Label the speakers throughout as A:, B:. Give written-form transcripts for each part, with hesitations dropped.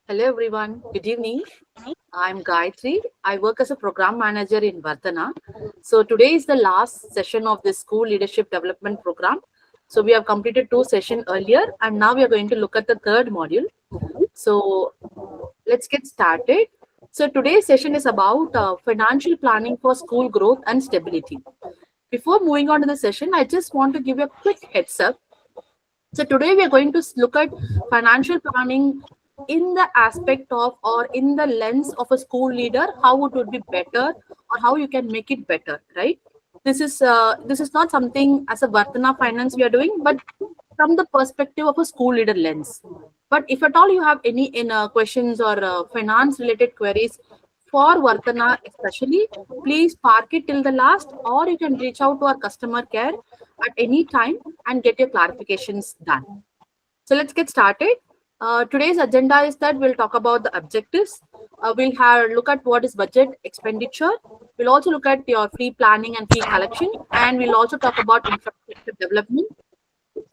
A: Hello everyone, good evening. I'm Gayatri. I work as a program manager in Varthana. So today is the last session of this school leadership development program. So we have completed two sessions earlier and now we are going to look at the third module. So let's get started. So today's session is about financial planning for school growth and stability. Before moving on to the session, I just want to give you a quick heads up. So today we are going to look at financial planning in the aspect of or in the lens of a school leader, how it would be better or how you can make it better, right? This is not something as a Vartana finance we are doing, but from the perspective of a school leader lens. But if at all you have any questions or finance related queries for Vartana especially, please park it till the last, or you can reach out to our customer care at any time and get your clarifications done. So let's get started. Today's agenda is that we'll talk about the objectives. We'll have look at what is budget expenditure. We'll also look at your fee planning and fee collection, and we'll also talk about infrastructure development,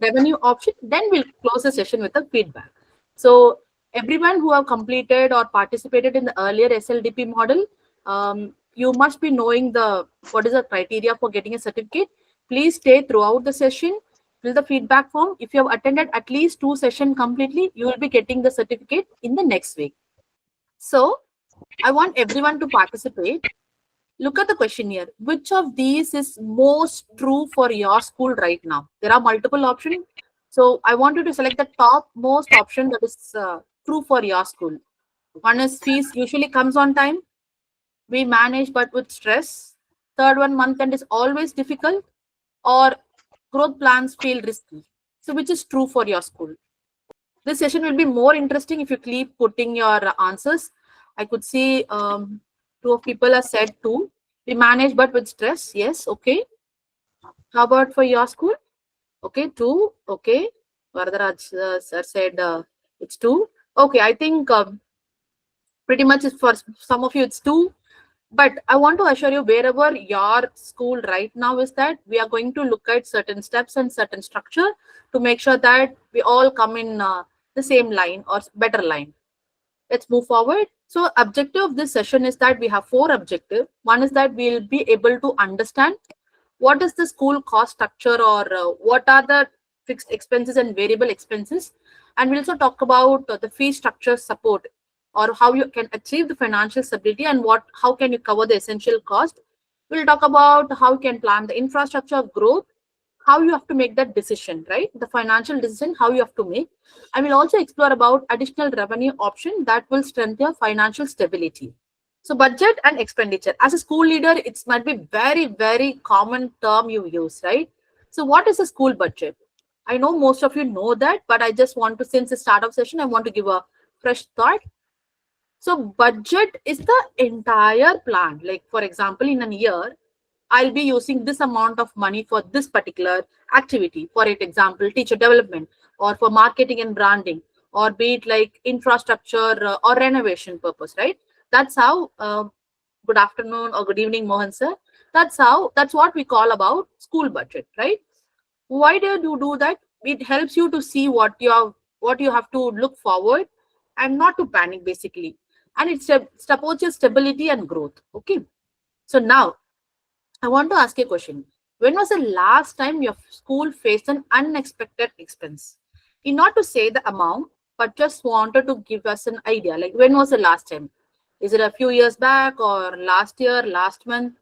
A: revenue option. Then we'll close the session with a feedback. So everyone who have completed or participated in the earlier SLDP model, you must be knowing the what is the criteria for getting a certificate. Please stay throughout the session, fill the feedback form. If you have attended at least two sessions completely, you will be getting the certificate in the next week. So I want everyone to participate. Look at the question here. Which of these is most true for your school right now? There are multiple options. So I want you to select the top most option that is true for your school. One is fees usually comes on time. We manage but with stress. Third one, month end is always difficult. Or growth plans feel risky. So which is true for your school? This session will be more interesting if you keep putting your answers. I could see two of people have said two. We manage but with stress. Yes, okay. How about for your school? Okay, two. Okay. Varadaraj sir said it's two. Okay, I think pretty much for some of you it's two. But I want to assure you, wherever your school right now is, that we are going to look at certain steps and certain structure to make sure that we all come in the same line or better line. Let's move forward. So objective of this session is that we have four objectives. One is that we'll be able to understand what is the school cost structure, or what are the fixed expenses and variable expenses. And we'll also talk about the fee structure support, or how you can achieve the financial stability, and how can you cover the essential cost. We'll talk about how you can plan the infrastructure of growth, how you have to make that decision, right? The financial decision, how you have to make. I will also explore about additional revenue option that will strengthen your financial stability. So budget and expenditure. As a school leader, it might be very, very common term you use, right? So what is a school budget? I know most of you know that, but I just want to, since the start of session, I want to give a fresh thought. So budget is the entire plan. Like for example, in a year, I'll be using this amount of money for this particular activity. For example, teacher development, or for marketing and branding, or be it like infrastructure or renovation purpose, right? That's how, good afternoon or good evening, Mohan sir. That's what we call about school budget, right? Why do you do that? It helps you to see what you have to look forward and not to panic basically. And it supports your stability and growth. Okay. So now I want to ask you a question. When was the last time your school faced an unexpected expense? In not to say the amount, but just wanted to give us an idea. Like when was the last time? Is it a few years back, or last year, last month?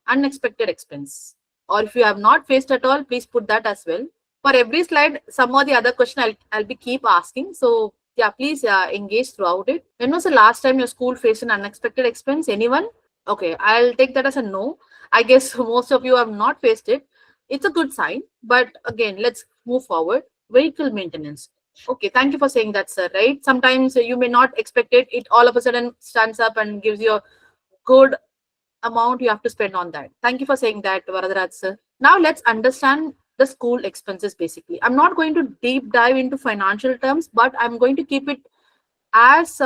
A: Unexpected expense. Or if you have not faced at all, please put that as well. For every slide, some or the other question I'll be keep asking. So yeah, please engage throughout it. When was the last time your school faced an unexpected expense? Anyone? Okay, I'll take that as a no. I guess most of you have not faced it. It's a good sign. But again, let's move forward. Vehicle maintenance. Okay, thank you for saying that, sir. Right? Sometimes you may not expect it. It all of a sudden stands up and gives you a good amount you have to spend on that. Thank you for saying that, Varadaraj sir. Now let's understand the school expenses basically. I'm not going to deep dive into financial terms, but I'm going to keep it as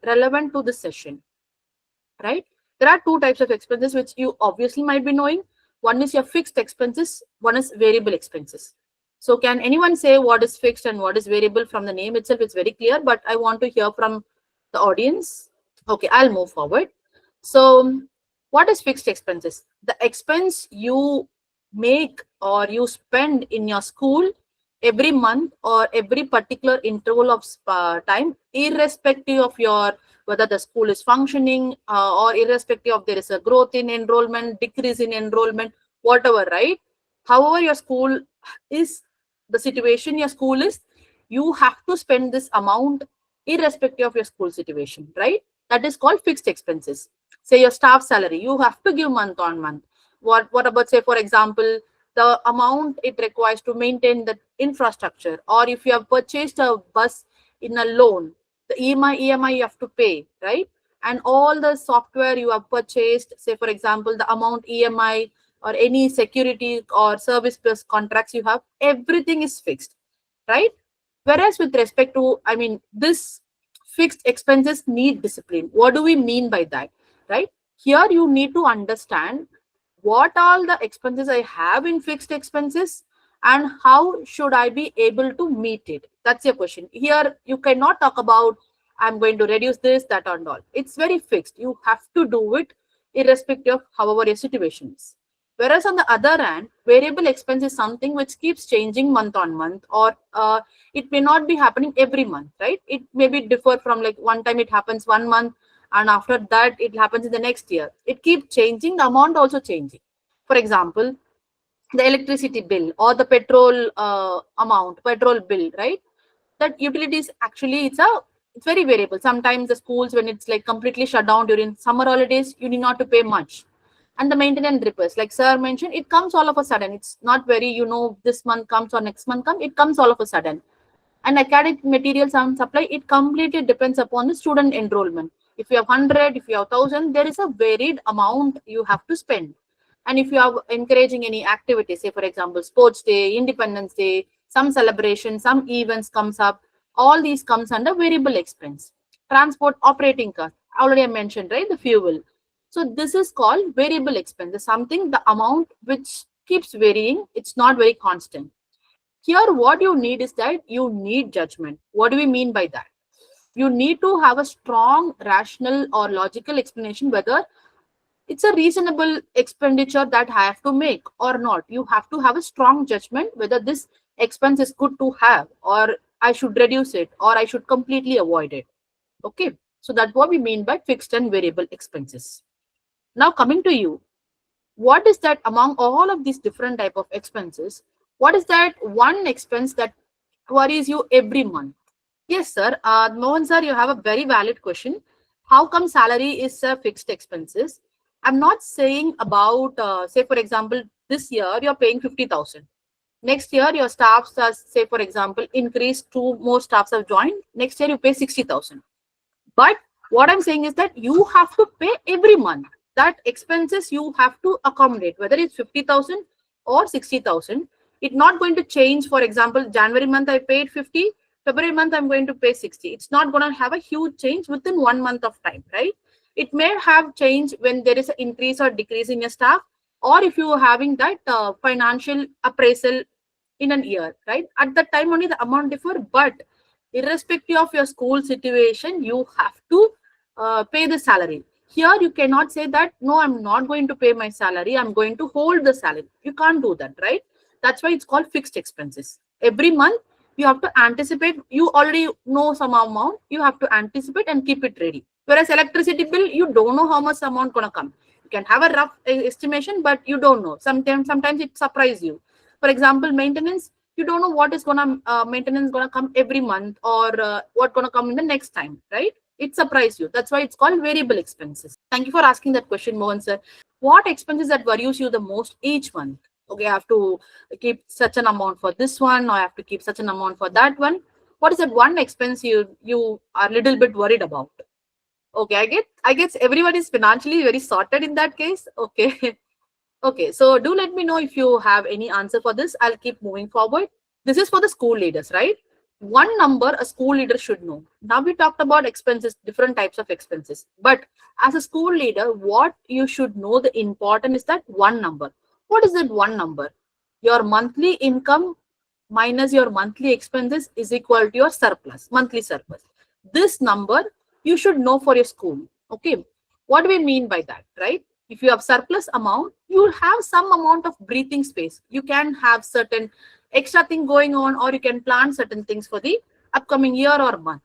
A: relevant to this session, right? There are two types of expenses which you obviously might be knowing. One is your fixed expenses, one is variable expenses. So can anyone say what is fixed and what is variable? From the name itself, it's very clear, but I want to hear from the audience? Okay, I'll move forward. So, what is fixed expenses? The expense you make or you spend in your school every month or every particular interval of time, irrespective of your whether the school is functioning or irrespective of there is a growth in enrollment, decrease in enrollment, whatever, right? However, your school is the situation your school is, you have to spend this amount irrespective of your school situation, right? That is called fixed expenses. Say your staff salary, you have to give month on month. What about, say, for example, the amount it requires to maintain the infrastructure, or if you have purchased a bus in a loan, the EMI you have to pay, right? And all the software you have purchased, say for example, the amount EMI or any security or service plus contracts you have, everything is fixed, right? Whereas with respect to, I mean, this fixed expenses need discipline. What do we mean by that, right? Here you need to understand what all the expenses I have in fixed expenses and how should I be able to meet it. That's your question. Here you cannot talk about I'm going to reduce this, that, and all. It's very fixed. You have to do it irrespective of however your situation is. Whereas on the other hand, variable expense is something which keeps changing month on month, or it may not be happening every month, right? It may be differ from like one time it happens 1 month, and after that it happens in the next year. It keeps changing, the amount also changing. For example, the electricity bill or the petrol petrol bill, right? That utilities actually it's very variable. Sometimes the schools, when it's like completely shut down during summer holidays, you need not to pay much. And the maintenance repairs, like sir mentioned, it comes all of a sudden. It's not very, this month comes or next month comes, it comes all of a sudden. And academic materials and supply, it completely depends upon the student enrollment. If you have 100, if you have 1,000, there is a varied amount you have to spend. And if you are encouraging any activities, say for example sports day, independence day, some celebration, some events comes up, all these comes under variable expense. Transport operating cost, already I mentioned, right? The fuel. So this is called variable expense, something, the amount which keeps varying, it's not very constant. Here, what you need is that you need judgment. What do we mean by that? You need to have a strong, rational, or logical explanation whether it's a reasonable expenditure that I have to make or not. You have to have a strong judgment whether this expense is good to have, or I should reduce it, or I should completely avoid it. Okay, so that's what we mean by fixed and variable expenses. Now, coming to you, what is that among all of these different type of expenses, what is that one expense that worries you every month? Yes, sir. Mohan sir, you have a very valid question. How come salary is a fixed expenses? I'm not saying about, say for example, this year you're paying 50,000. Next year your staffs are, say for example, increase, two more staffs have joined. Next year you pay 60,000. But what I'm saying is that you have to pay every month. That expenses you have to accommodate, whether it's 50,000 or 60,000. It's not going to change. For example, January month I paid 50, February month I'm going to pay 60. It's not going to have a huge change within 1 month of time, right? It may have change when there is an increase or decrease in your staff, or if you are having that financial appraisal in an year, right? At that time only the amount differ, but irrespective of your school situation, you have to pay the salary. Here you cannot say that no, I'm not going to pay my salary, I'm going to hold the salary. You can't do that, right? That's why it's called fixed expenses. Every month you have to anticipate. You already know some amount, you have to anticipate and keep it ready. Whereas electricity bill, you don't know how much amount gonna come. You can have a rough estimation, but you don't know. Sometimes it surprises you. For example, maintenance, you don't know what is gonna maintenance gonna come every month, or what gonna come in the next time, right? It surprises you. That's why it's called variable expenses. Thank you for asking that question, Mohan sir. What expenses that worries you the most each month? Okay, I have to keep such an amount for this one, or I have to keep such an amount for that one. What is that one expense you are a little bit worried about? Okay, I guess everyone is financially very sorted in that case. Okay. Okay, so do let me know if you have any answer for this. I'll keep moving forward. This is for the school leaders, right? One number a school leader should know. Now we talked about expenses, different types of expenses. But as a school leader, what you should know, the important is that one number. What is that one number? Your monthly income minus your monthly expenses is equal to your surplus, monthly surplus. This number you should know for your school. Okay, what do we mean by that, right? If you have surplus amount, you have some amount of breathing space. You can have certain extra thing going on, or you can plan certain things for the upcoming year or month.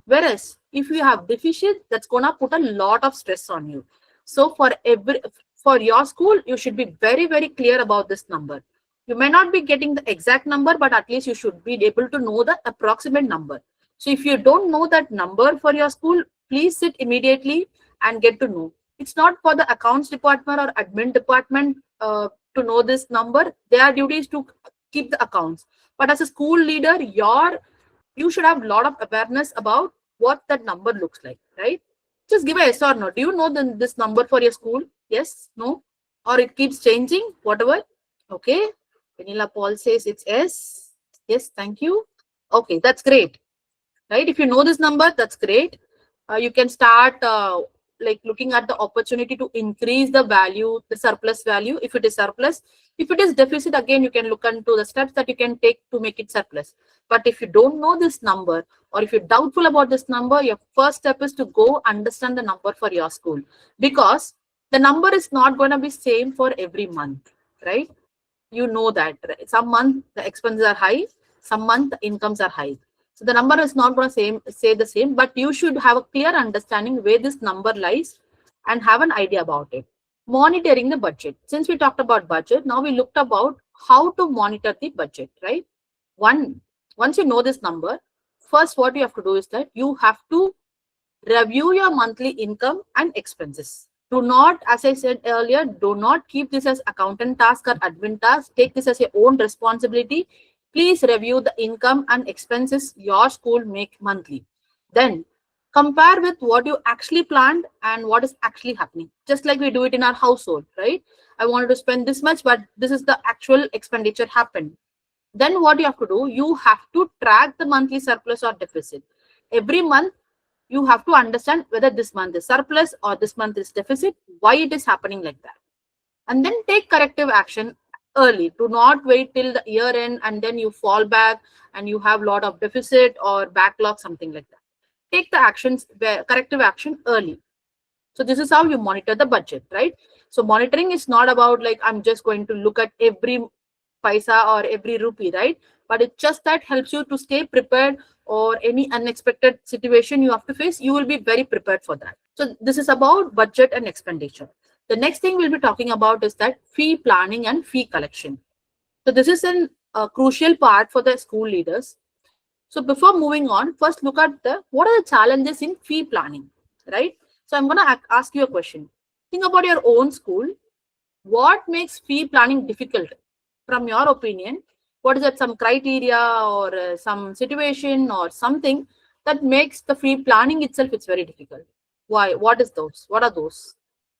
A: Whereas if you have deficit, that's gonna put a lot of stress on you. So for your school, you should be very, very clear about this number. You may not be getting the exact number, but at least you should be able to know the approximate number. So if you don't know that number for your school, please sit immediately and get to know. It's not for the accounts department or admin department to know this number. Their duty is to keep the accounts. But as a school leader, you should have a lot of awareness about what that number looks like, right? Just give a yes or no. Do you know this number for your school? Yes, no, or it keeps changing, whatever. Okay, Vanilla Paul says it's yes. Yes, thank you. Okay, that's great, right? If you know this number, that's great. You can start like looking at the opportunity to increase the value, the surplus value, if it is surplus. If it is deficit, again, you can look into the steps that you can take to make it surplus. But if you don't know this number, or if you're doubtful about this number, your first step is to go understand the number for your school, because the number is not going to be same for every month, right? You know that, right? Some month the expenses are high, some month the incomes are high. So the number is not going to say the same, but you should have a clear understanding where this number lies and have an idea about it. Monitoring the budget. Since we talked about budget, now we looked about how to monitor the budget, right? Once you know this number, first what you have to do is that you have to review your monthly income and expenses. Do not, as I said earlier, do not keep this as accountant task or admin task. Take this as your own responsibility. Please review the income and expenses your school make monthly. Then compare with what you actually planned and what is actually happening. Just like we do it in our household, right? I wanted to spend this much, but this is the actual expenditure happened. Then what you have to do, you have to track the monthly surplus or deficit. Every month, you have to understand whether this month is surplus or this month is deficit, why it is happening like that. And then take corrective action early. Do not wait till the year end and then you fall back and you have a lot of deficit or backlog, something like that. Take the corrective action early. So this is how you monitor the budget, right? So monitoring is not about like, I'm just going to look at every paisa or every rupee, right? But it just that helps you to stay prepared, or any unexpected situation you have to face, you will be very prepared for that. So this is about budget and expenditure. The next thing we'll be talking about is that fee planning and fee collection. So this is a crucial part for the school leaders. So before moving on, first look at what are the challenges in fee planning, right? So I'm going to ask you a question. Think about your own school. What makes fee planning difficult? From your opinion, what is it, some criteria or some situation or something that makes the fee planning itself, it's very difficult? Why? What is those? What are those?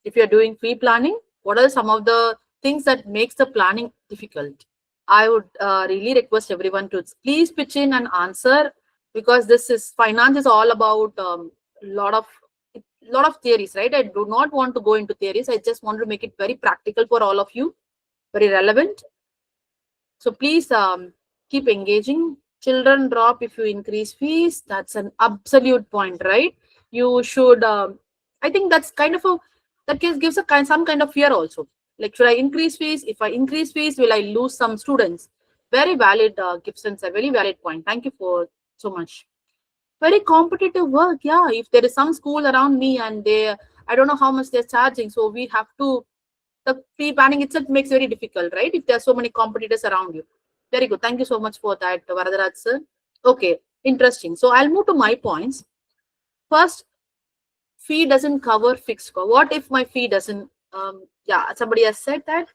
A: If you're doing fee planning, what are some of the things that makes the planning difficult? I would really request everyone to please pitch in and answer, because this is finance is all about lot of theories, right? I do not want to go into theories. I just want to make it very practical for all of you, very relevant. So please keep engaging. Children drop if you increase fees. That's an absolute point, right? You should, I think that's kind of that gives some kind of fear also. Like, should I increase fees? If I increase fees, will I lose some students? Very valid, Gibson's a very valid point. Thank you for so much. Very competitive work. Yeah, if there is some school around me and I don't know how much they're charging. So we have to, the fee planning itself makes very difficult, right? If there are so many competitors around you. Very good. Thank you so much for that, Varadaraj sir. Okay, interesting. So I'll move to my points. First, fee doesn't cover fixed cost. What if my fee doesn't? Yeah, somebody has said that.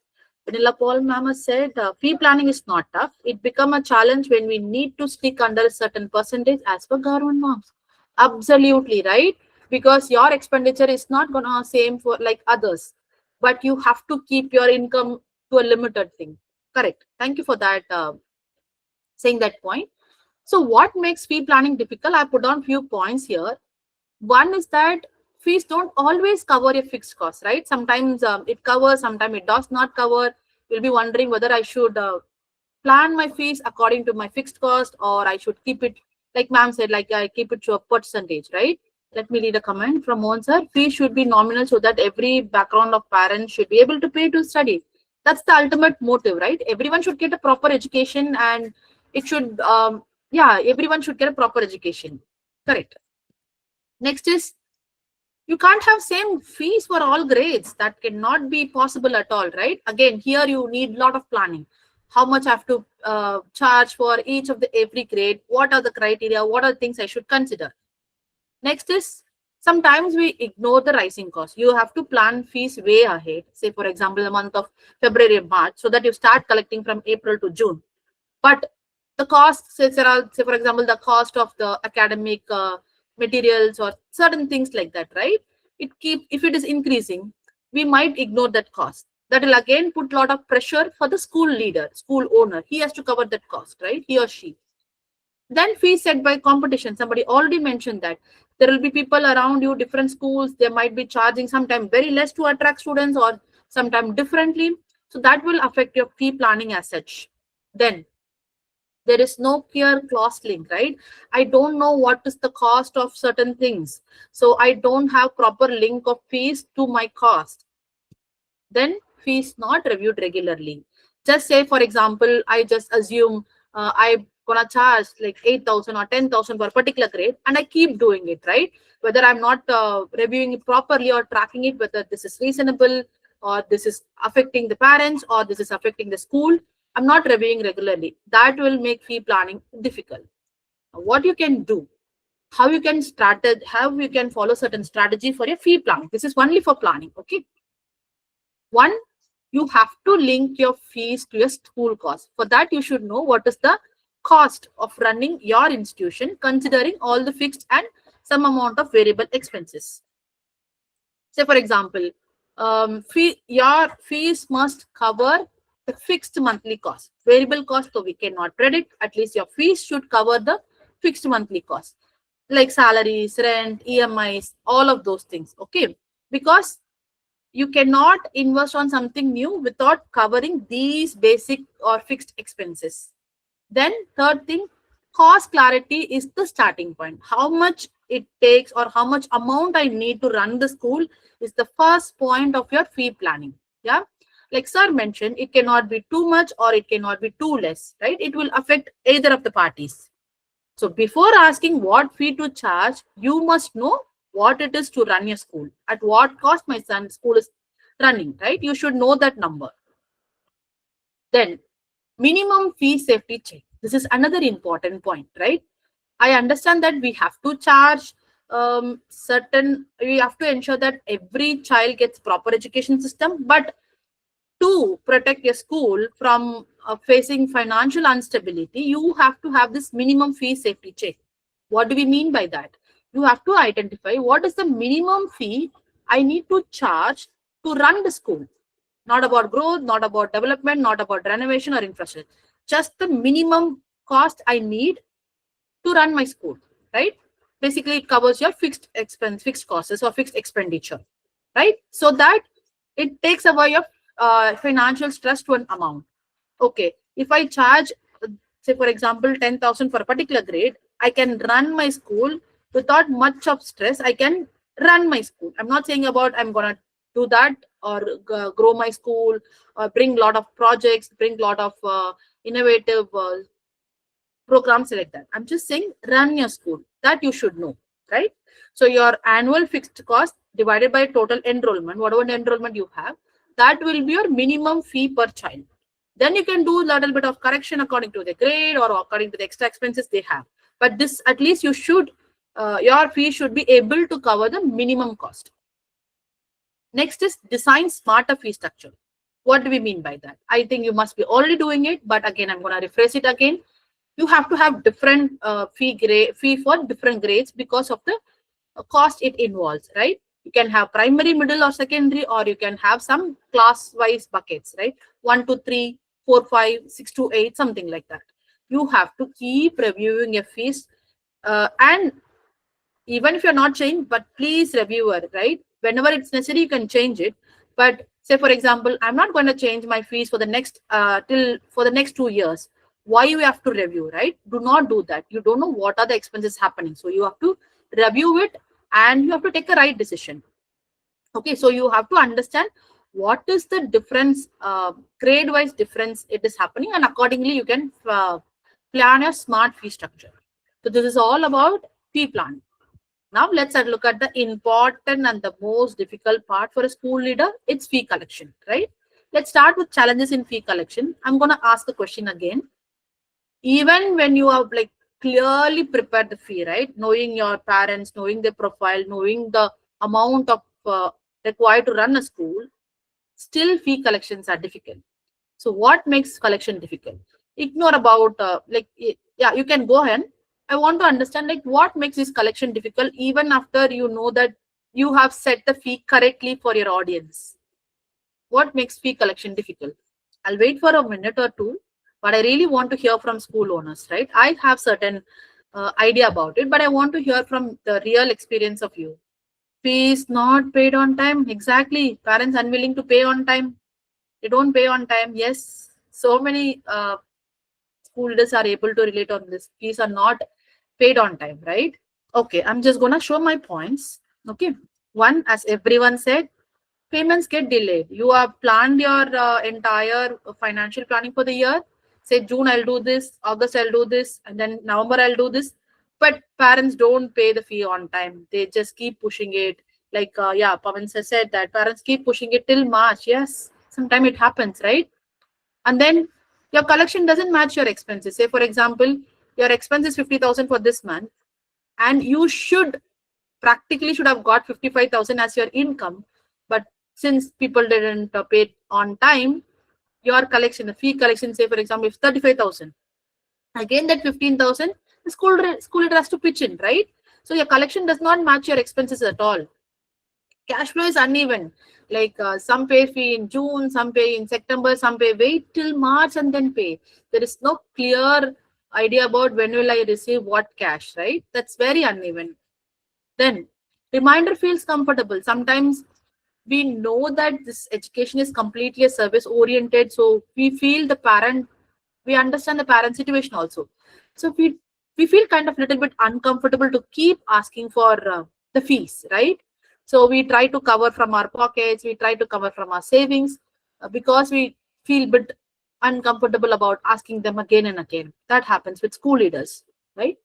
A: Vanilla Paul Mama said, fee planning is not tough. It become a challenge when we need to stick under a certain percentage as per government norms. Absolutely right, because your expenditure is not gonna same for like others, but you have to keep your income to a limited thing. Correct. Thank you for that, saying that point. So what makes fee planning difficult? I put on few points here. One is that fees don't always cover a fixed cost, right? Sometimes it covers, sometimes it does not cover. You'll be wondering whether I should plan my fees according to my fixed cost, or I should keep it, like ma'am said, like I keep it to a percentage, right? Let me read a comment from Mohan sir. Fee should be nominal so that every background of parents should be able to pay to study. That's the ultimate motive, right? Everyone should get a proper education, and it should, yeah, everyone should get a proper education. Correct. Next is, you can't have same fees for all grades. That cannot be possible at all, right? Again, here you need a lot of planning. How much I have to charge for each of the every grade? What are the criteria? What are the things I should consider? Next is, sometimes we ignore the rising cost. You have to plan fees way ahead. Say, for example, the month of February and March, so that you start collecting from April to June. But the cost, say for example, the cost of the academic materials or certain things like that, right? If it is increasing, we might ignore that cost. That will again put a lot of pressure for the school leader, school owner. He has to cover that cost, right? He or she. Then fees set by competition. Somebody already mentioned that there will be people around you, different schools. They might be charging sometimes very less to attract students or sometimes differently. So that will affect your fee planning as such. Then there is no clear cost link, right? I don't know what is the cost of certain things. So I don't have proper link of fees to my cost. Then fees not reviewed regularly. Just say, for example, I just assume I'm gonna charge like 8,000 or 10,000 for a particular grade, and I keep doing it, right? Whether I'm not reviewing it properly or tracking it, whether this is reasonable or this is affecting the parents or this is affecting the school, I'm not reviewing regularly. That will make fee planning difficult. What you can do, how you can how you can follow certain strategy for your fee planning. This is only for planning, okay? One, you have to link your fees to your school cost. For that, you should know what is the cost of running your institution, considering all the fixed and some amount of variable expenses. Say, for example, your fees must cover the fixed monthly cost. Variable cost, so we cannot predict. At least your fees should cover the fixed monthly cost, like salaries, rent, EMIs, all of those things. Okay, because you cannot invest on something new without covering these basic or fixed expenses. Then third thing, cost clarity is the starting point. How much it takes or how much amount I need to run the school is the first point of your fee planning. Yeah, like sir mentioned, it cannot be too much or it cannot be too less, right? It will affect either of the parties. So before asking what fee to charge, you must know what it is to run your school, at what cost my son's school is running, right? You should know that number. Then minimum fee safety check. This is another important point, right? I understand that we have to charge we have to ensure that every child gets proper education system, but to protect your school from facing financial instability, you have to have this minimum fee safety check. What do we mean by that? You have to identify what is the minimum fee I need to charge to run the school. Not about growth, not about development, not about renovation or infrastructure. Just the minimum cost I need to run my school, right? Basically, it covers your fixed expense, fixed costs or fixed expenditure, right? So that it takes away your financial stress to an amount. Okay, if I charge, say for example, 10,000 for a particular grade, I can run my school without much of stress. I can run my school. I'm not saying about I'm gonna do that or grow my school or bring a lot of projects, bring a lot of innovative programs like that. I'm just saying run your school. That you should know, right? So your annual fixed cost divided by total enrollment, whatever enrollment you have, that will be your minimum fee per child. Then you can do a little bit of correction according to the grade or according to the extra expenses they have. But this, at least you should, your fee should be able to cover the minimum cost. Next is design smarter fee structure. What do we mean by that? I think you must be already doing it, but again, I'm going to rephrase it again. You have to have different fee for different grades because of the cost it involves, right? You can have primary, middle, or secondary, or you can have some class-wise buckets, right? 1 to 3, 4, 5, 6 to 8, something like that. You have to keep reviewing your fees, and even if you're not changing, but please reviewer, right? Whenever it's necessary, you can change it. But say, for example, I'm not going to change my fees for the next for the next 2 years. Why you have to review, right? Do not do that. You don't know what are the expenses happening. So you have to review it and you have to take a right decision. Okay, so you have to understand what is the difference, grade wise difference it is happening, and accordingly you can plan a smart fee structure. So this is all about fee plan. Now let's look at the important and the most difficult part for a school leader. It's fee collection, right? Let's start with challenges in fee collection. I'm going to ask a question again. Even when you have like clearly prepared the fee, right? Knowing your parents, knowing their profile, knowing the amount of required to run a school, still fee collections are difficult. So what makes collection difficult? Ignore about yeah, you can go ahead. I want to understand like what makes this collection difficult even after you know that you have set the fee correctly for your audience. What makes fee collection difficult? I'll wait for a minute or two, but I really want to hear from school owners, right? I have certain idea about it, but I want to hear from the real experience of you. Fees not paid on time. Exactly. Parents unwilling to pay on time. They don't pay on time. Yes. So many school leaders are able to relate on this. Fees are not paid on time, right? Okay. I'm just going to show my points. Okay. One, as everyone said, payments get delayed. You have planned your entire financial planning for the year. Say June I'll do this, August I'll do this, and then November I'll do this. But parents don't pay the fee on time. They just keep pushing it. Like yeah, Pavan said that parents keep pushing it till March. Yes, sometime it happens, right? And then your collection doesn't match your expenses. Say for example, your expense is 50,000 for this month, and you should practically should have got 55,000 as your income, but since people didn't pay on time, your collection, the fee collection, say for example, if 35,000, again that 15,000, the school leader has to pitch in, right? So your collection does not match your expenses at all. Cash flow is uneven. Like some pay fee in June, some pay in September, some pay wait till March and then pay. There is no clear idea about when will I receive what cash, right? That's very uneven. Then reminder feels comfortable. Sometimes we know that this education is completely a service oriented, so we feel the parent, we understand the parent situation also. So we feel kind of little bit uncomfortable to keep asking for the fees, right? So we try to cover from our pockets, we try to cover from our savings because we feel bit uncomfortable about asking them again and again. That happens with school leaders, right?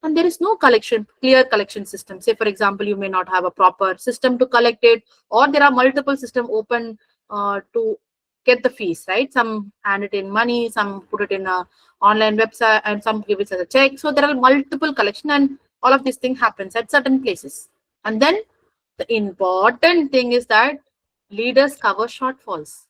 A: And there is no clear collection system. Say for example, you may not have a proper system to collect it, or there are multiple systems open to get the fees, right? Some hand it in money, some put it in a online website, and some give it as a check. So there are multiple collection, and all of these things happens at certain places. And then the important thing is that leaders cover shortfalls.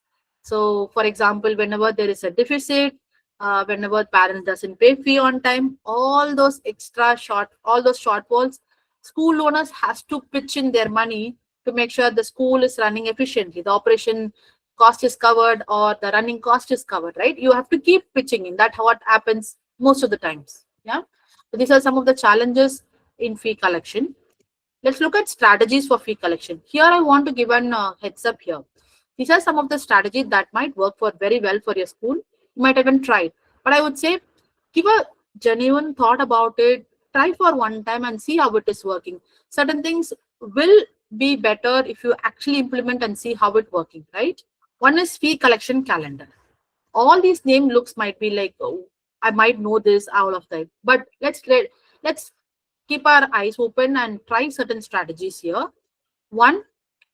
A: So for example, whenever there is a deficit, whenever parents doesn't pay fee on time, all those shortfalls, school owners has to pitch in their money to make sure the school is running efficiently, the operation cost is covered or the running cost is covered, right? You have to keep pitching in. That's what happens most of the times. Yeah, so these are some of the challenges in fee collection. Let's look at strategies for fee collection. Here I want to give an heads up here. These are some of the strategies that might work for very well for your school. You might even try it. But I would say give a genuine thought about it. Try for one time and see how it is working. Certain things will be better if you actually implement and see how it working, right? One is fee collection calendar. All these name looks might be like, oh, I might know this, all of that. But let's keep our eyes open and try certain strategies here. One,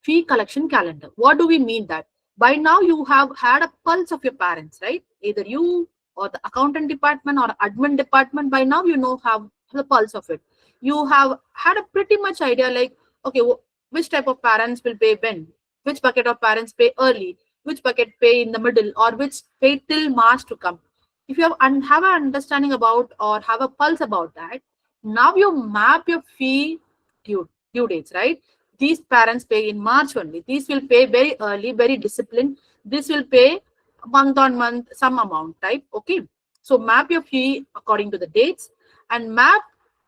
A: fee collection calendar. What do we mean that? By now you have had a pulse of your parents, right? Either you or the accountant department or admin department. By now you know have the pulse of it. You have had a pretty much idea like, okay, which type of parents will pay when, which bucket of parents pay early, which bucket pay in the middle, or which pay till March to come. If you have an understanding about or have a pulse about that, now you map your fee due dates, right? These parents pay in March only. These will pay very early, very disciplined. This will pay month on month, some amount type. Okay. So map your fee according to the dates and map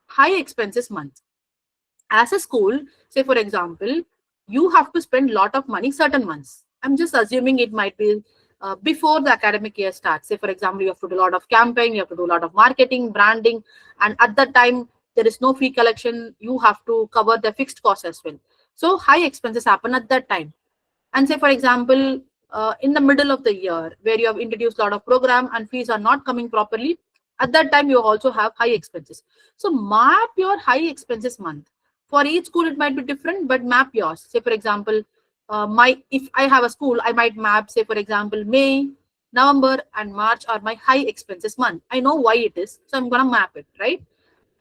A: high expenses months. As a school, say for example, you have to spend a lot of money certain months. I'm just assuming it might be before the academic year starts. Say for example, you have to do a lot of campaign, you have to do a lot of marketing, branding, and at that time there is no fee collection, you have to cover the fixed cost as well. So high expenses happen at that time. And say, for example, in the middle of the year where you have introduced a lot of program and fees are not coming properly, at that time you also have high expenses. So map your high expenses month. For each school it might be different, but map yours. Say, for example, my if I have a school, I might map, say, for example, May, November and March are my high expenses month. I know why it is, so I'm gonna map it, right?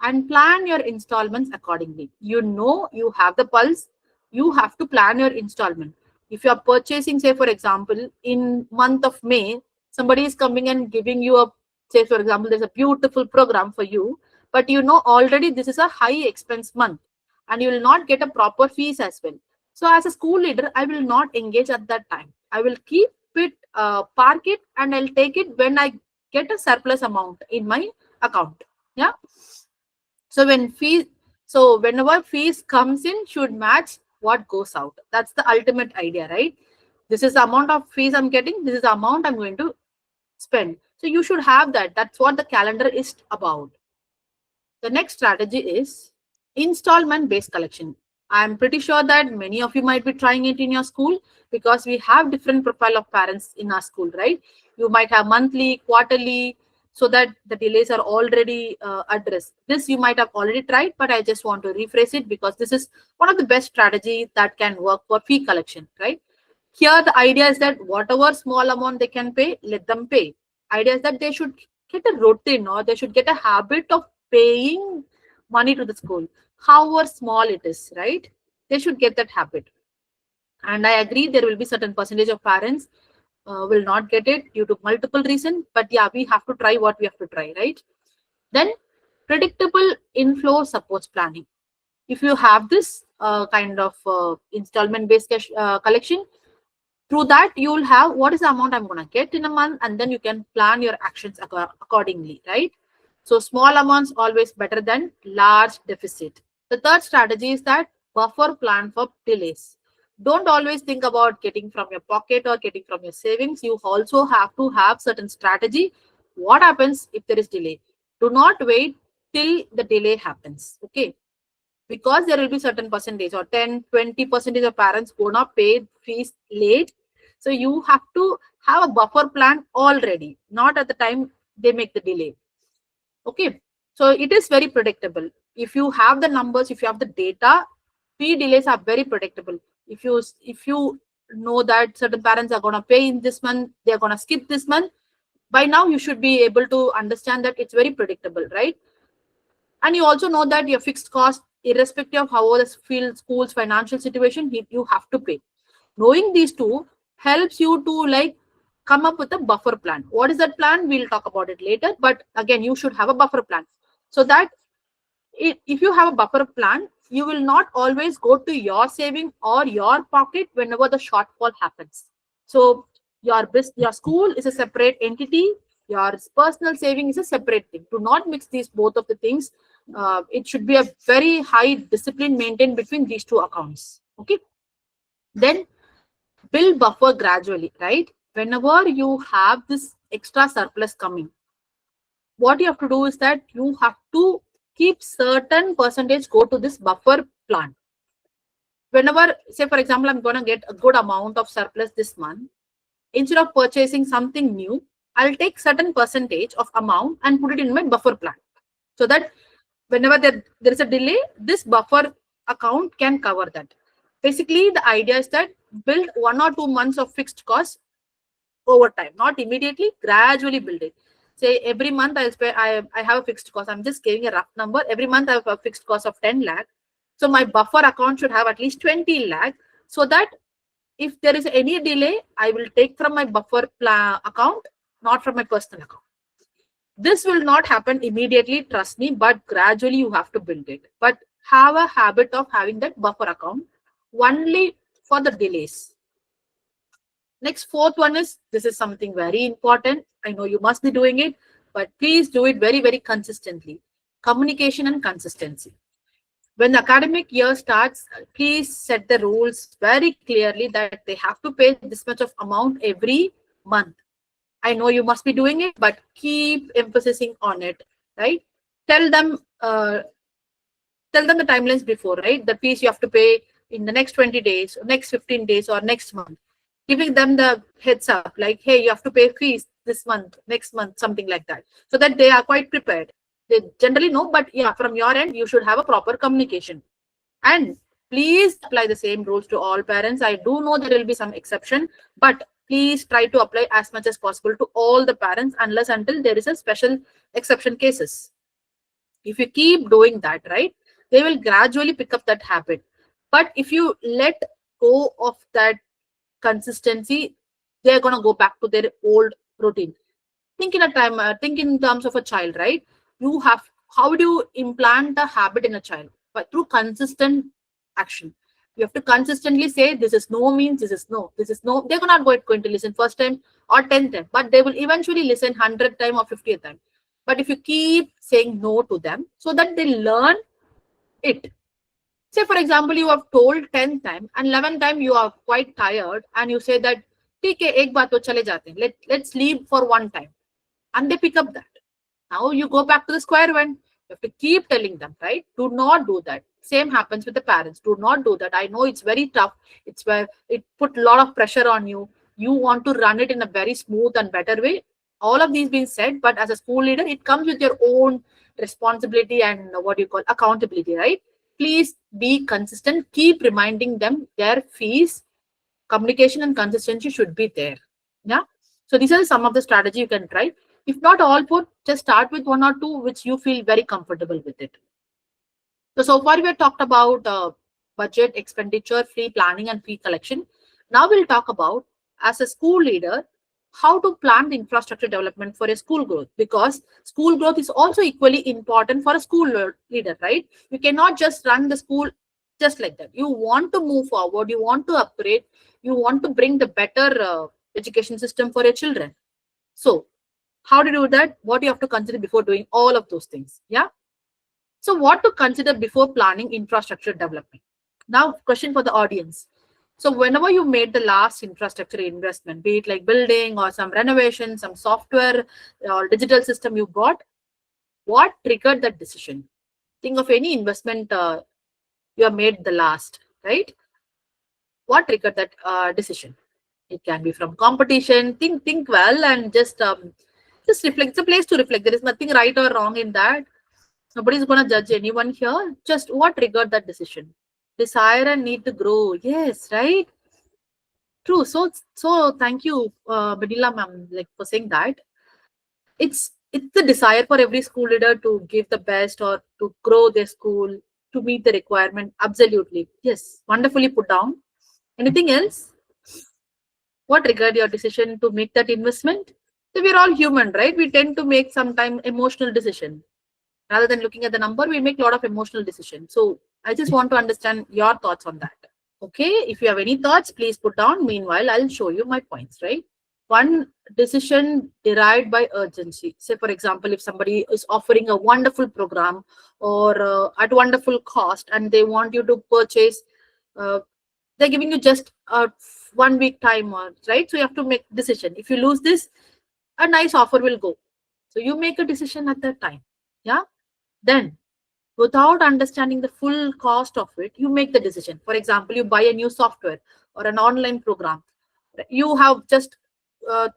A: And plan your installments accordingly. You know, you have the pulse, you have to plan your installment. If you are purchasing, say, for example, in month of May, somebody is coming and giving you a, say, for example, there's a beautiful program for you, but you know already this is a high expense month and you will not get a proper fees as well. So as a school leader, I will not engage at that time. I will keep it, park it, and I'll take it when I get a surplus amount in my account. Yeah. So whenever fees comes in, should match what goes out. That's the ultimate idea, right? This is the amount of fees I'm getting. This is the amount I'm going to spend. So you should have that. That's what the calendar is about. The next strategy is installment based collection. I'm pretty sure that many of you might be trying it in your school because we have different profile of parents in our school, right? You might have monthly, quarterly, so that the delays are already addressed. This you might have already tried, but I just want to rephrase it because this is one of the best strategies that can work for fee collection, right? Here the idea is that whatever small amount they can pay, let them pay. Idea is that they should get a routine or they should get a habit of paying money to the school, however small it is, right? They should get that habit. And I agree there will be certain percentage of parents will not get it due to multiple reasons, but yeah, we have to try what we have to try, right? Then predictable inflow supports planning. If you have this kind of installment based cash collection, through that you will have what is the amount I'm going to get in a month, and then you can plan your actions accordingly, right? So small amounts always better than large deficit. The third strategy is that buffer plan for delays. Don't always think about getting from your pocket or getting from your savings. You also have to have certain strategy. What happens if there is delay? Do not wait till the delay happens. Okay, because there will be certain percentage or 10-20% of parents gonna pay fees late. So you have to have a buffer plan already, not at the time they make the delay. Okay, so it is very predictable. If you have the numbers, if you have the data, fee delays are very predictable. If you know that certain parents are going to pay in this month, they're going to skip this month, by now you should be able to understand that it's very predictable, right? And you also know that your fixed cost, irrespective of how the field school's financial situation, you have to pay. Knowing these two helps you to like come up with a buffer plan. What is that plan? We'll talk about it later. But again, you should have a buffer plan so that if you have a buffer plan, you will not always go to your saving or your pocket whenever the shortfall happens. So your school is a separate entity. Your personal saving is a separate thing. Do not mix these both of the things. It should be a very high discipline maintained between these two accounts. Okay. Then build buffer gradually, right? Whenever you have this extra surplus coming, what you have to do is that you have to keep certain percentage go to this buffer plan. Whenever, say, for example, I'm going to get a good amount of surplus this month, instead of purchasing something new, I'll take certain percentage of amount and put it in my buffer plan so that whenever there is a delay, this buffer account can cover that. Basically, the idea is that build 1 or 2 months of fixed cost over time, not immediately, gradually build it. Say every month I have a fixed cost. I'm just giving a rough number. Every month I have a fixed cost of 10 lakh. So my buffer account should have at least 20 lakh so that if there is any delay, I will take from my buffer account, not from my personal account. This will not happen immediately, trust me, but gradually you have to build it. But have a habit of having that buffer account only for the delays. Next, fourth one is, this is something very important. I know you must be doing it, but please do it very, very consistently. Communication and consistency. When the academic year starts, please set the rules very clearly that they have to pay this much of amount every month. I know you must be doing it, but keep emphasizing on it, right? Tell them tell them the timelines before, right? The fees you have to pay in the next 20 days, next 15 days, or next month. Giving them the heads up, like, hey, you have to pay fees this month, next month, something like that, so that they are quite prepared. They generally know, but yeah, from your end, you should have a proper communication. And please apply the same rules to all parents. I do know there will be some exception, but please try to apply as much as possible to all the parents, unless until there is a special exception cases. If you keep doing that, right, they will gradually pick up that habit. But if you let go of that consistency, they're going to go back to their old routine. Think in terms of a child, right? You have, how do you implant a habit in a child? But through consistent action. You have to consistently say, this is no means this is no, this is no. They're not going to listen first time or 10th time, but they will eventually listen 100th time or 50th time. But if you keep saying no to them, so that they learn it. Say, for example, you have told 10th time and 11th time you are quite tired and you say that, ठीक है, एक बार तो चले जाते हैं. Let's leave for one time. And they pick up that. Now you go back to the square one. You have to keep telling them, right? Do not do that. Same happens with the parents. Do not do that. I know it's very tough. It's where it put a lot of pressure on you. You want to run it in a very smooth and better way. All of these being said, but as a school leader, it comes with your own responsibility and what you call accountability, right? Please be consistent. Keep reminding them their fees, communication and consistency should be there. Yeah. So these are some of the strategy you can try. If not all four, just start with one or two which you feel very comfortable with it. So far we have talked about budget, expenditure, fee planning, and fee collection. Now we'll talk about, as a school leader, how to plan the infrastructure development for a school growth, because school growth is also equally important for a school leader, right? You cannot just run the school just like that. You want to move forward, you want to upgrade, you want to bring the better education system for your children. So how to do that? What you have to consider before doing all of those things. Yeah. So what to consider before planning infrastructure development? Now, question for the audience. So whenever you made the last infrastructure investment, be it like building or some renovation, some software or digital system you bought, what triggered that decision? Think of any investment you have made the last, right? What triggered that decision? It can be from competition. Think well and just reflect. It's a place to reflect. There is nothing right or wrong in that. Nobody's going to judge anyone here. Just what triggered that decision? Desire and need to grow. Yes, right? True. So thank you, Vanilla ma'am, like for saying that. It's the desire for every school leader to give the best or to grow their school, to meet the requirement. Absolutely. Yes. Wonderfully put down. Anything else? What triggered your decision to make that investment? So we're all human, right? We tend to make sometimes emotional decision. Rather than looking at the number, we make a lot of emotional decisions. So I just want to understand your thoughts on that. Okay, if you have any thoughts, please put down. Meanwhile, I'll show you my points, right? One, decision derived by urgency. Say, for example, if somebody is offering a wonderful program or at wonderful cost and they want you to purchase, they're giving you just 1 week time, right? So you have to make decision. If you lose this, a nice offer will go. So you make a decision at that time. Yeah. Then, without understanding the full cost of it, you make the decision. For example, you buy a new software or an online program. You have just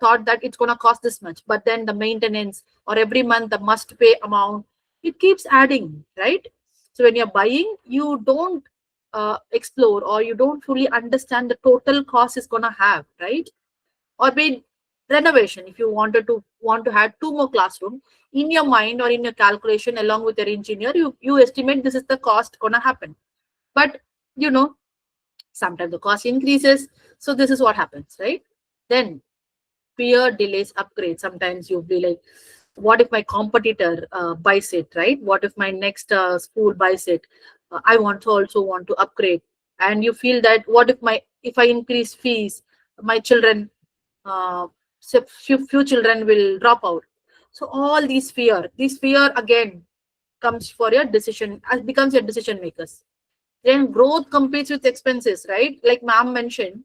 A: thought that it's going to cost this much, but then the maintenance or every month the must pay amount, it keeps adding, right? So when you're buying, you don't explore or you don't fully understand the total cost is going to have, right? Or be renovation, if you want to have 2 more classrooms, in your mind or in your calculation along with your engineer, you estimate this is the cost gonna happen. But sometimes the cost increases, so this is what happens, right? Then fear delays upgrade. Sometimes you'll be like, what if my competitor buys it, right? What if my next school buys it? I also want to upgrade. And you feel that, what if I increase fees, my children, so few children will drop out. So all this fear again comes for your decision, becomes your decision makers. Then growth competes with expenses, right? Like ma'am mentioned,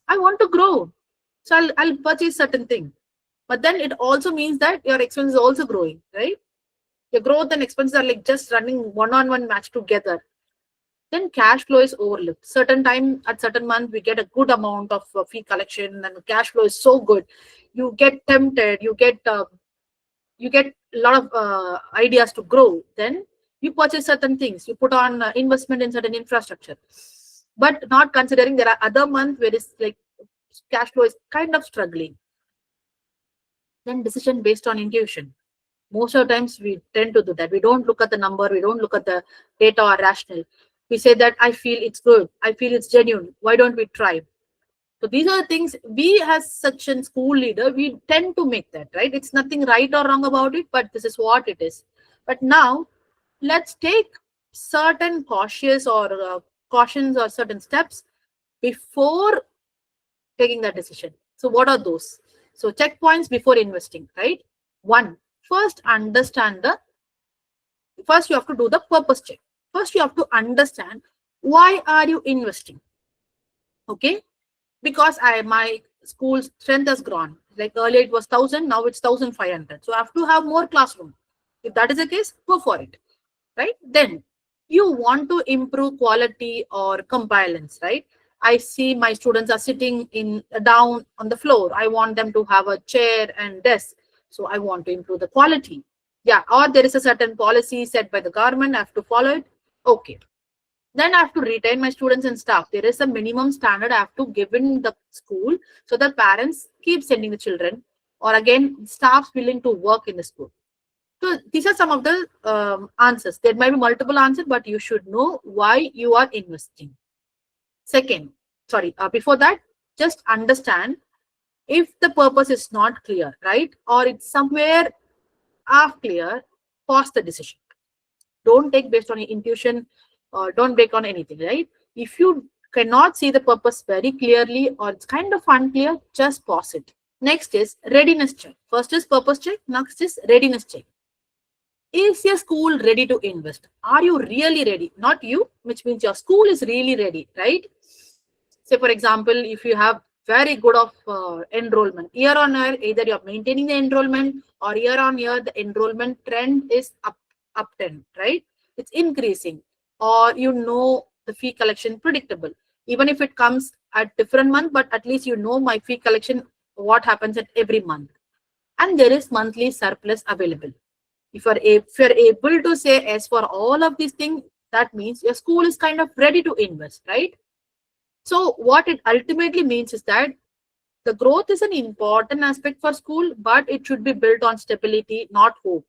A: I want to grow, so I'll purchase certain thing, but then it also means that your expense is also growing, right? Your growth and expenses are like just running one-on-one match together. Then cash flow is overlooked. Certain time at certain month, we get a good amount of fee collection, and cash flow is so good. You get tempted. You get a lot of ideas to grow. Then you purchase certain things. You put on investment in certain infrastructure, but not considering there are other months where it's like cash flow is kind of struggling. Then decision based on intuition. Most of the times we tend to do that. We don't look at the number, we don't look at the data or rational. We say that I feel it's good, I feel it's genuine. Why don't we try? So these are the things we as such a school leader, we tend to make that, right? It's nothing right or wrong about it, but this is what it is. But now let's take certain cautious or cautions or certain steps before taking that decision. So what are those? So checkpoints before investing, right? One, first understand the, first you have to do the purpose check. First you have to understand why are you investing. Okay, because my school strength has grown. Like earlier it was 1,000, now it's 1,500. So I have to have more classroom. If that is the case, go for it, right? Then you want to improve quality or compliance, right? I see my students are sitting in down on the floor. I want them to have a chair and desk. So I want to improve the quality. Yeah, or there is a certain policy set by the government. I have to follow it. Okay. Then I have to retain my students and staff. There is a minimum standard I have to give in the school so that parents keep sending the children, or again, staffs willing to work in the school. So these are some of the answers. There might be multiple answers, but you should know why you are investing. Second, sorry, before that, just understand if the purpose is not clear, right? Or it's somewhere half clear, pause the decision. Don't take based on your intuition, or don't bake on anything, right? If you cannot see the purpose very clearly or it's kind of unclear, just pause it. Next is readiness check. First is purpose check, next is readiness check. Is your school ready to invest? Are you really ready? Not you, which means your school is really ready, right? Say, for example, if you have very good of enrollment, year on year, either you're maintaining the enrollment or year on year, the enrollment trend is up 10, right? It's increasing, or you know the fee collection predictable. Even if it comes at different month, but at least you know my fee collection, what happens at every month. And there is monthly surplus available. If you're able to say yes for all of these things, that means your school is kind of ready to invest, right? So what it ultimately means is that the growth is an important aspect for school, but it should be built on stability, not hope.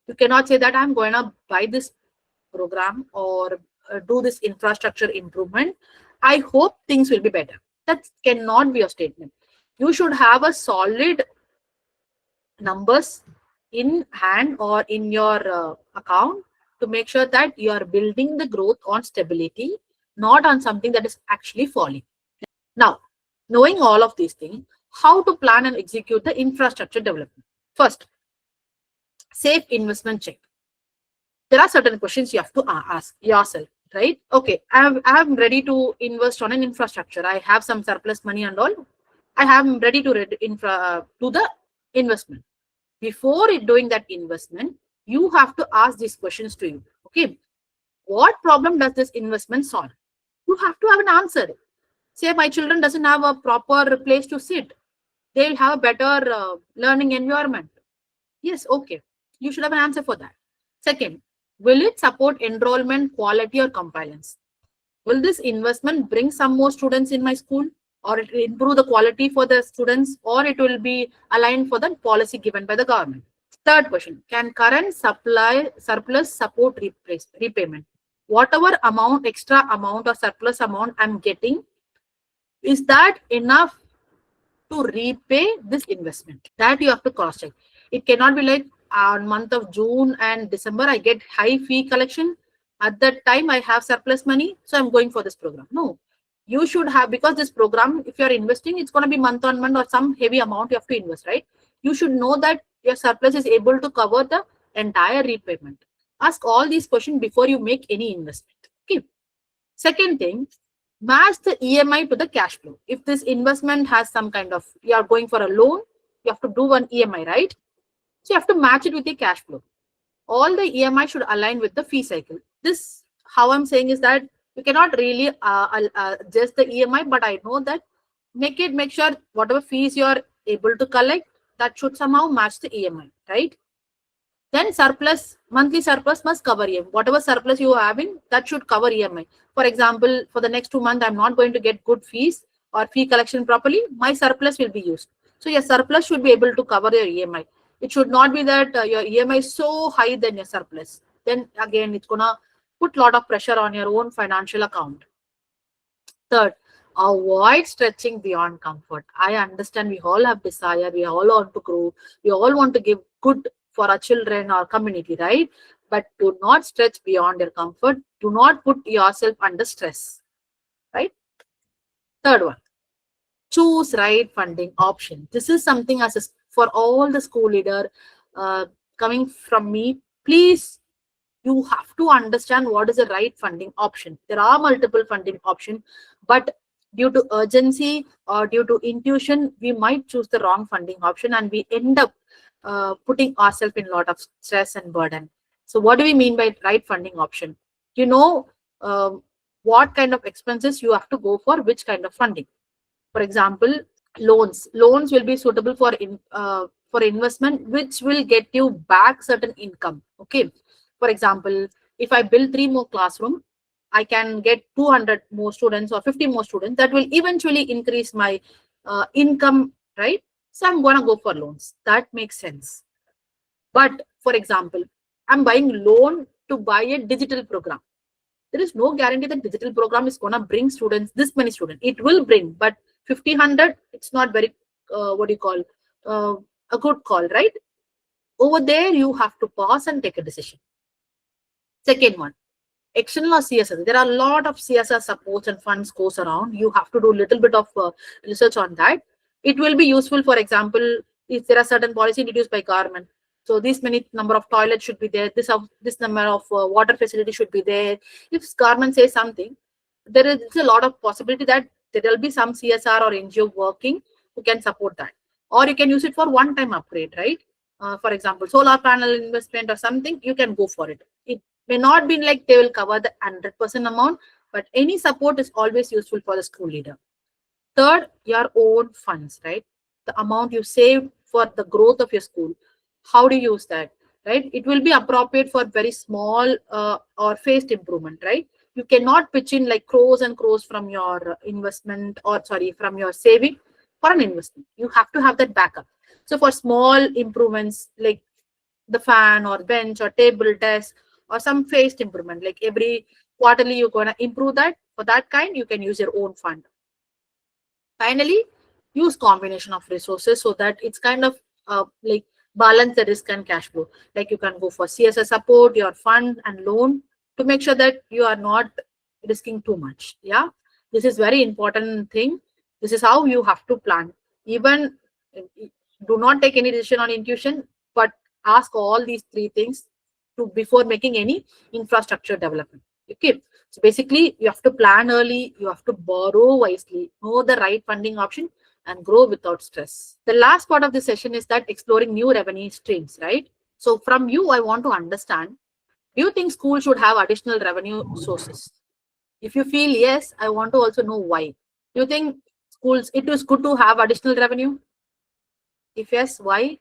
A: You cannot say that I'm going to buy this program or do this infrastructure improvement. I hope things will be better. That cannot be a statement. You should have a solid numbers in hand or in your account to make sure that you are building the growth on stability, not on something that is actually falling. Now, knowing all of these things, how to plan and execute the infrastructure development. First, safe investment check. There are certain questions you have to ask yourself, right? Okay, I'm ready to invest on an infrastructure. I have some surplus money and all. I am ready to do the investment. Before doing that investment, you have to ask these questions to you. Okay, what problem does this investment solve? You have to have an answer. Say my children doesn't have a proper place to sit. They'll have a better learning environment. Yes, okay. You should have an answer for that. Second, will it support enrollment, quality, or compliance? Will this investment bring some more students in my school, or it will improve the quality for the students, or it will be aligned for the policy given by the government? Third question, can current surplus support repayment? Whatever amount, extra amount or surplus amount I'm getting, is that enough to repay this investment? That you have to cross check. It cannot be like on month of June and December, I get high fee collection. At that time, I have surplus money, so I'm going for this program. No, you should have, because this program, if you're investing, it's going to be month on month or some heavy amount you have to invest, right? You should know that your surplus is able to cover the entire repayment. Ask all these questions before you make any investment. Okay. Second thing, match the EMI to the cash flow. If this investment has some kind of, you are going for a loan, you have to do one EMI, right? So you have to match it with the cash flow. all the EMI should align with the fee cycle. This, how I'm saying is that you cannot really adjust the EMI, but I know that make sure whatever fees you're able to collect, that should somehow match the EMI, right? Then monthly surplus must cover EMI. Whatever surplus you are having, that should cover EMI. For example, for the next 2 months, I'm not going to get good fees or fee collection properly. My surplus will be used. So your surplus should be able to cover your EMI. It should not be that your EMI is so high than your surplus. Then again, it's gonna put a lot of pressure on your own financial account. Third, avoid stretching beyond comfort. I understand we all have desire, we all want to grow, we all want to give good for our children or community, right? But do not stretch beyond your comfort. Do not put yourself under stress, right? Third one, choose right funding option. This is something for all the school leader coming from me. Please, you have to understand what is the right funding option. There are multiple funding options, but due to urgency or due to intuition, we might choose the wrong funding option and we end up putting ourselves in a lot of stress and burden. So what do we mean by right funding option? You know what kind of expenses you have to go for which kind of funding. For example, loans will be suitable for investment, which will get you back certain income. Okay, for example, if I build 3 more classroom, I can get 200 more students or 50 more students. That will eventually increase my income, right? So I'm gonna go for loans. That makes sense. But for example, I'm buying loan to buy a digital program. There is no guarantee that digital program is going to bring students, this many students. It will bring, but 50, 100, it's not very, what do you call, a good call, right? Over there, you have to pause and take a decision. Second one, external or CSR. There are a lot of CSR supports and funds goes around. You have to do a little bit of research on that. It will be useful, for example, if there are certain policy introduced by government. So this many number of toilets should be there. This number of water facility should be there. If government says something, there is a lot of possibility that there will be some CSR or NGO working who can support that. Or you can use it for one-time upgrade, right? For example, solar panel investment or something, you can go for it. It may not be like they will cover the 100% amount, but any support is always useful for the school leader. Third, your own funds, right? The amount you save for the growth of your school. How do you use that, right? It will be appropriate for very small or phased improvement, right? You cannot pitch in like crores and crores from your investment or sorry, from your saving for an investment. You have to have that backup. So for small improvements like the fan or bench or table desk or some phased improvement, like every quarterly you're going to improve that. For that kind, you can use your own fund. Finally, use combination of resources so that it's kind of like balance the risk and cash flow. Like you can go for CSR support, your fund and loan to make sure that you are not risking too much. Yeah, this is very important thing. This is how you have to plan. Even do not take any decision on intuition, but ask all these 3 things to before making any infrastructure development. Okay, so basically you have to plan early, you have to borrow wisely, know the right funding option, and grow without stress. The last part of the session is that exploring new revenue streams, right? So from you, I want to understand, do you think school should have additional revenue sources? If you feel yes, I want to also know why. Do you think schools, it is good to have additional revenue? If yes, why?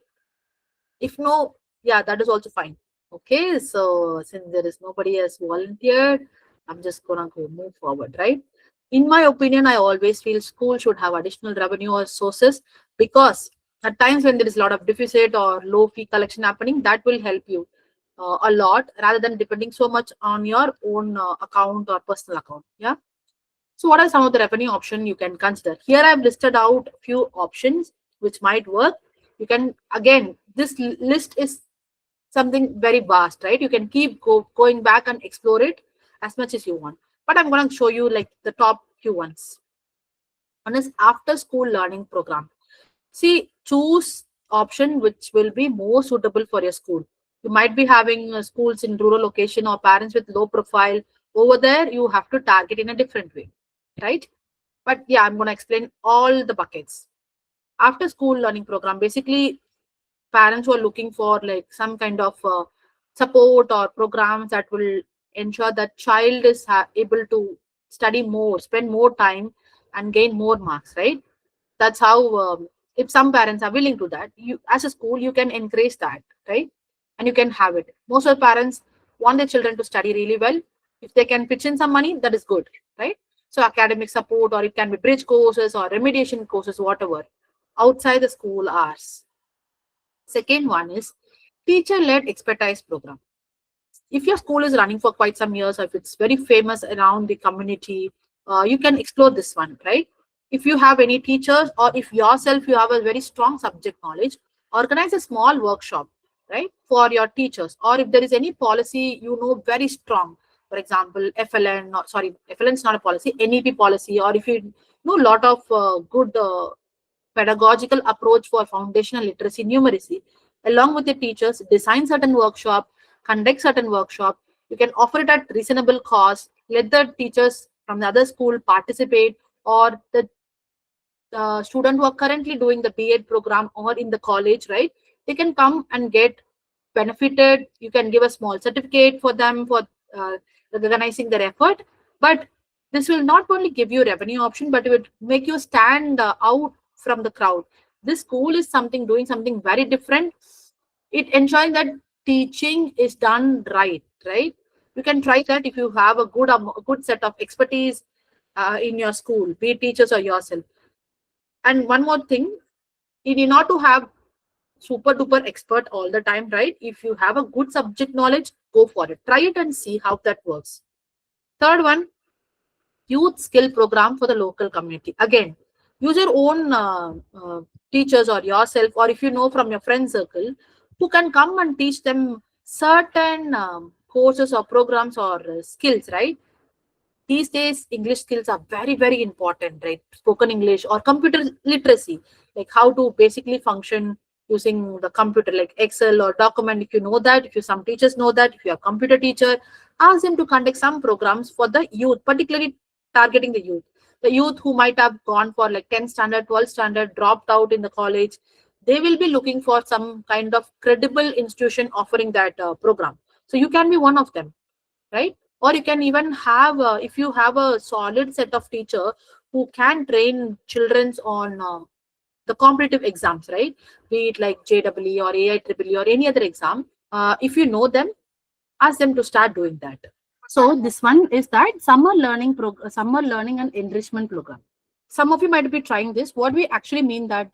A: If no, yeah, that is also fine. Okay, so since there is nobody else volunteered, I'm just gonna go move forward, right? In my opinion, I always feel school should have additional revenue or sources because at times when there is a lot of deficit or low fee collection happening, that will help you a lot rather than depending so much on your own account or personal account. Yeah. So what are some of the revenue options you can consider? Here I've listed out a few options which might work. You can, again, this list is something very vast, right? You can keep going back and explore it as much as you want. But I'm going to show you like the top few ones. One is after school learning program. See, choose option which will be more suitable for your school. You might be having schools in rural location or parents with low profile. Over there, you have to target in a different way, right? But yeah, I'm going to explain all the buckets. After school learning program, basically parents who are looking for like some kind of support or programs that will ensure that child is able to study more, spend more time, and gain more marks, right? That's how, if some parents are willing to that, you as a school you can encourage that, right? And you can have it. Most of the parents want their children to study really well. If they can pitch in some money, that is good, right? So academic support, or it can be bridge courses or remediation courses, whatever, outside the school hours. Second one is teacher led expertise program. If your school is running for quite some years, or if it's very famous around the community, you can explore this one, right? If you have any teachers, or if yourself you have a very strong subject knowledge, organize a small workshop, right, for your teachers. Or if there is any policy you know very strong, for example FLN, or sorry, FLN is not a policy, NEP policy, or if you know a lot of good pedagogical approach for foundational literacy numeracy, along with the teachers, design certain workshop, conduct certain workshop. You can offer it at reasonable cost, let the teachers from the other school participate, or the student who are currently doing the B.Ed program or in the college, right? They can come and get benefited. You can give a small certificate for them for recognizing their effort. But this will not only give you revenue option, but it would make you stand out from the crowd. This school is something doing something very different. It ensuring that teaching is done right, right? You can try that if you have a good set of expertise in your school, be it teachers or yourself. And one more thing, you need not to have super duper expert all the time, right? If you have a good subject knowledge, go for it. Try it and see how that works. Third one, youth skill program for the local community. Again, use your own teachers or yourself, or if you know from your friend circle, who can come and teach them certain courses or programs or skills, right? These days English skills are very very important, right? Spoken English or computer literacy, like how to basically function using the computer, like Excel or document. If you know that, if you some teachers know that, if you're a computer teacher, ask them to conduct some programs for the youth, particularly targeting the youth who might have gone for like 10th standard, 12th standard, dropped out in the college. They will be looking for some kind of credible institution offering that program. So you can be one of them, right? Or you can even have, if you have a solid set of teacher who can train childrens on the competitive exams, right? Be it like JEE or AIEEE or any other exam. If you know them, ask them to start doing that. So this one is that summer learning and enrichment program. Some of you might be trying this. What we actually mean that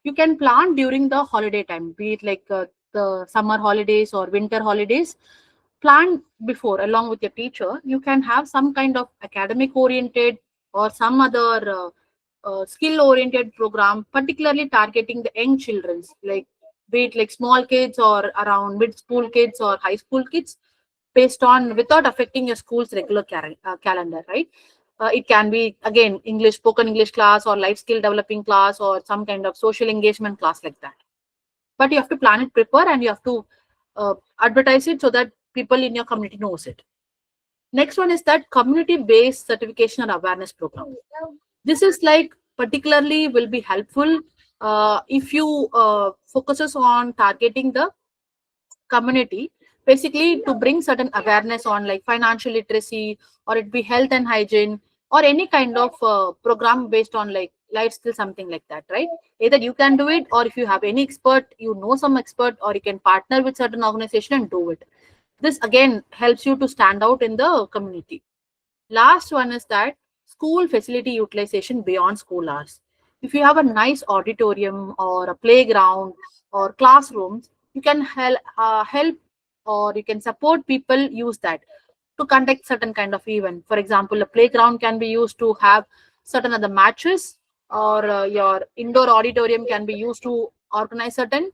A: you can plan during the holiday time, be it like the summer holidays or winter holidays. Plan before along with your teacher. You can have some kind of academic oriented or some other skill oriented program, particularly targeting the young children, like be it like small kids or around mid school kids or high school kids, based on without affecting your school's regular calendar, right? It can be again English, spoken English class, or life skill developing class, or some kind of social engagement class like that. But you have to plan it, prepare, and you have to advertise it so that people in your community knows it. Next one is that community based certification and awareness program. This is like particularly will be helpful if you focuses on targeting the community, basically to bring certain awareness on like financial literacy, or it be health and hygiene, or any kind of program based on like life skill, something like that, right? Either you can do it, or if you have any expert, you know some expert, or you can partner with certain organization and do it. This again helps you to stand out in the community. Last one is that school facility utilization beyond school hours. If you have a nice auditorium or a playground or classrooms, you can help, or you can support people use that to conduct certain kind of event. For example, a playground can be used to have certain other matches, or your indoor auditorium can be used to organize certain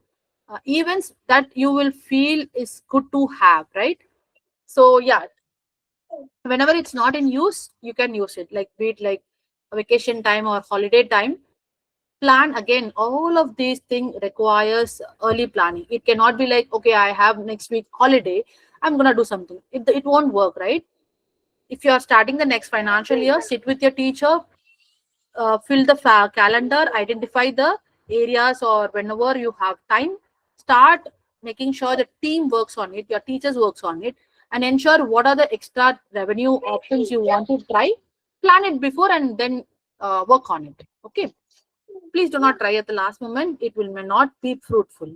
A: events that you will feel is good to have, right? So yeah, whenever it's not in use, you can use it, like be it like a vacation time or holiday time. Plan again, all of these things requires early planning. It cannot be like, okay, I have next week holiday, I'm gonna do something. It won't work, right? If you are starting the next financial year, sit with your teacher, fill the calendar, identify the areas, or whenever you have time, start making sure the team works on it, your teachers works on it, and ensure what are the extra revenue options you want to try. Plan it before and then work on it. Okay. Please do not try at the last moment. It will may not be fruitful.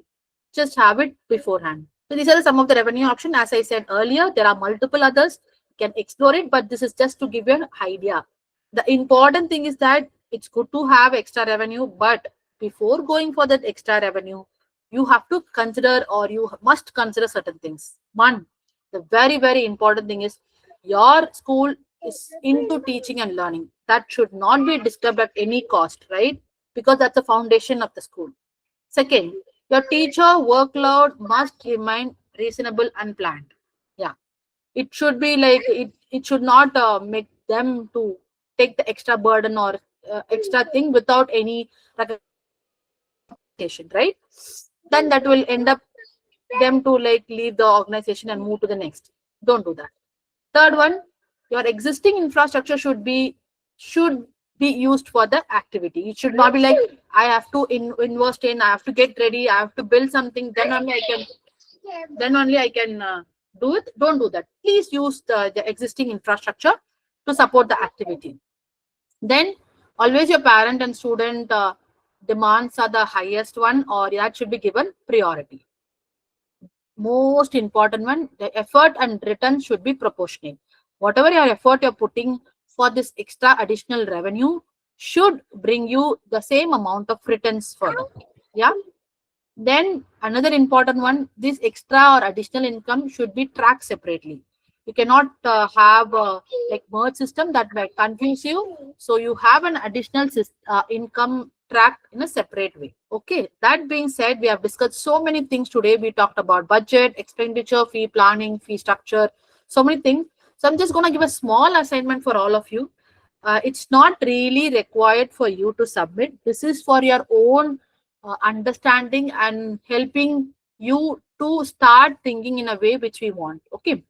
A: Just have it beforehand. So these are some of the revenue options. As I said earlier, there are multiple others. You can explore it, but this is just to give you an idea. The important thing is that it's good to have extra revenue, but before going for that extra revenue, you have to consider or you must consider certain things. One, the very, very important thing is your school is into teaching and learning. That should not be disturbed at any cost, right? Because that's the foundation of the school. Second, your teacher workload must remain reasonable and planned. Yeah, it should be like it should not make them to take the extra burden or extra thing without any recommendation, right? Then that will end up them to like leave the organization and move to the next. Don't do that. Third one, your existing infrastructure should be used for the activity. It should not be like I have to invest in, I have to get ready, I have to build something, then only I can do it. Don't do that. Please use the existing infrastructure to support the activity. Then always your parent and student demands are the highest one, or that should be given priority. Most important one, the effort and return should be proportionate. Whatever your effort you're putting for this extra additional revenue should bring you the same amount of returns for that. Yeah. Then another important one, this extra or additional income should be tracked separately. You cannot have like merge system that might confuse you. So you have an additional income tracked in a separate way. Okay. That being said, we have discussed so many things today. We talked about budget, expenditure, fee planning, fee structure, so many things. So I'm just going to give a small assignment for all of you. It's not really required for you to submit. This is for your own understanding and helping you to start thinking in a way which we want. Okay.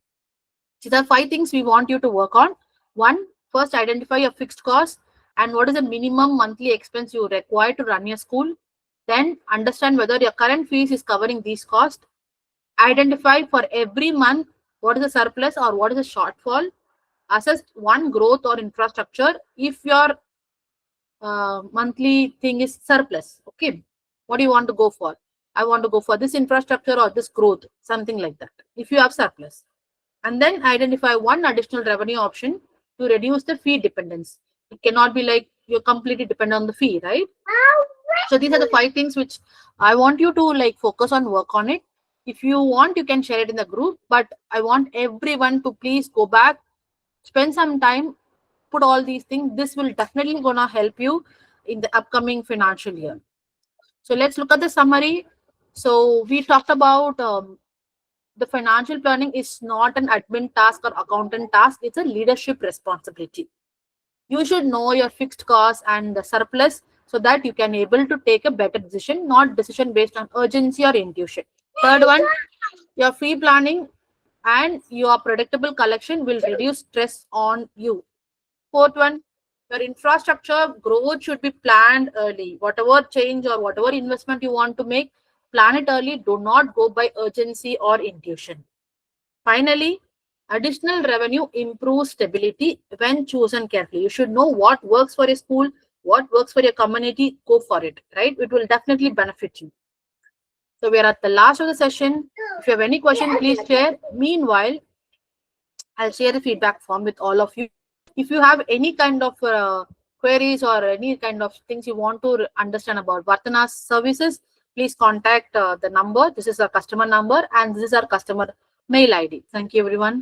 A: These are 5 things we want you to work on. One, first identify your fixed cost and what is the minimum monthly expense you require to run your school. Then understand whether your current fees is covering these costs. Identify for every month what is the surplus or what is the shortfall. Assess one, growth or infrastructure. If your monthly thing is surplus, okay, what do you want to go for? I want to go for this infrastructure or this growth, something like that, if you have surplus. And then identify one additional revenue option to reduce the fee dependence. It cannot be like you're completely dependent on the fee, right? So these are the 5 things which I want you to like focus on, work on it. If you want, you can share it in the group, but I want everyone to please go back, spend some time, put all these things. This will definitely gonna help you in the upcoming financial year. So let's look at the summary. So we talked about the financial planning is not an admin task or accountant task. It's a leadership responsibility. You should know your fixed costs and the surplus so that you can able to take a better decision, not decision based on urgency or intuition. Third one, your fee planning and your predictable collection will reduce stress on you. Fourth one, your infrastructure growth should be planned early. Whatever change or whatever investment you want to make, plan it early. Do not go by urgency or intuition. Finally, additional revenue improves stability when chosen carefully. You should know what works for your school, what works for your community. Go for it, right? It will definitely benefit you. So we are at the last of the session. If you have any question, please share. Meanwhile, I'll share the feedback form with all of you. If you have any kind of queries or any kind of things you want to understand about Varthana's services, please contact the number. This is our customer number and this is our customer mail ID. Thank you, everyone.